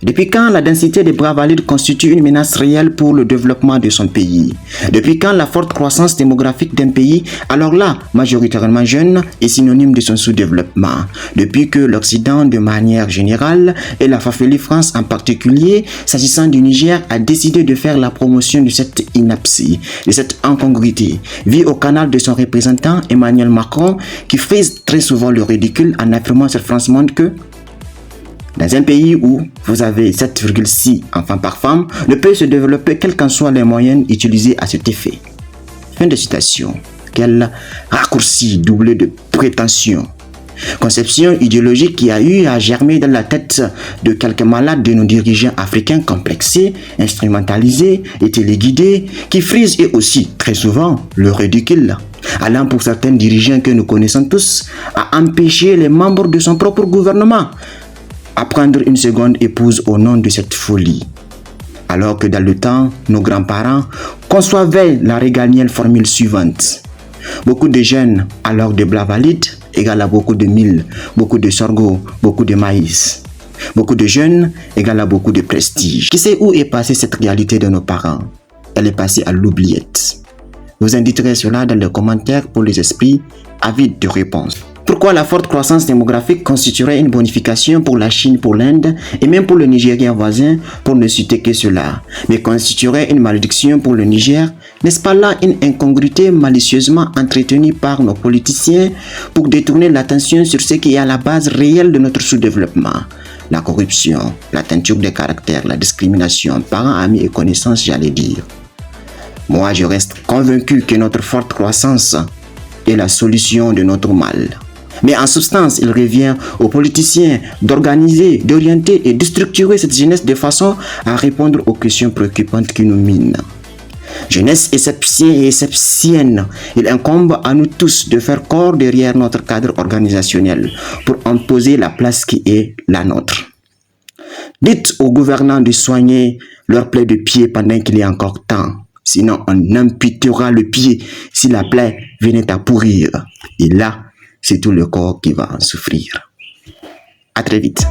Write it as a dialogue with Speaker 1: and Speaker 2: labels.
Speaker 1: Depuis quand la densité des bras valides constitue une menace réelle pour le développement de son pays? Depuis quand la forte croissance démographique d'un pays, alors là, majoritairement jeune, est synonyme de son sous-développement? Depuis que l'Occident, de manière générale, et la Fafelli France en particulier, s'agissant du Niger, a décidé de faire la promotion de cette ineptie, de cette incongruité, vit au canal de son représentant Emmanuel Macron, qui frise très souvent le ridicule en affirmant sur France Monde que dans un pays où vous avez 7,6 enfants par femme, le pays se développer quels qu'en soient les moyens utilisés à cet effet. Fin de citation. Quel raccourci doublé de prétention. Conception idéologique qui a eu à germer dans la tête de quelques malades de nos dirigeants africains complexés, instrumentalisés et téléguidés, qui frisent et aussi, très souvent, le ridicule, allant pour certains dirigeants que nous connaissons tous, à empêcher les membres de son propre gouvernement à prendre une seconde épouse au nom de cette folie. Alors que dans le temps, nos grands-parents concevaient la régalienne formule suivante. Beaucoup de jeunes, alors de blas valides, égale à beaucoup de mil, beaucoup de sorgho, beaucoup de maïs. Beaucoup de jeunes égale à beaucoup de prestige. Qui sait où est passée cette réalité de nos parents? Elle est passée à l'oubliette. Vous indiquerez cela dans les commentaires pour les esprits avides de réponses. Pourquoi la forte croissance démographique constituerait une bonification pour la Chine, pour l'Inde et même pour le Nigérien voisin, pour ne citer que cela, mais constituerait une malédiction pour le Niger? N'est-ce pas là une incongruité malicieusement entretenue par nos politiciens pour détourner l'attention sur ce qui est à la base réelle de notre sous-développement? La corruption, la teinture des caractères, la discrimination, parents, amis et connaissances, j'allais dire. Moi, je reste convaincu que notre forte croissance est la solution de notre mal. Mais en substance, il revient aux politiciens d'organiser, d'orienter et de structurer cette jeunesse de façon à répondre aux questions préoccupantes qui nous minent. Jeunesse égyptienne et égyptienne, il incombe à nous tous de faire corps derrière notre cadre organisationnel pour imposer la place qui est la nôtre. Dites aux gouvernants de soigner leurs plaies de pied pendant qu'il y a encore temps. Sinon, on amputera le pied si la plaie venait à pourrir. Et là, c'est tout le corps qui va en souffrir. À très vite.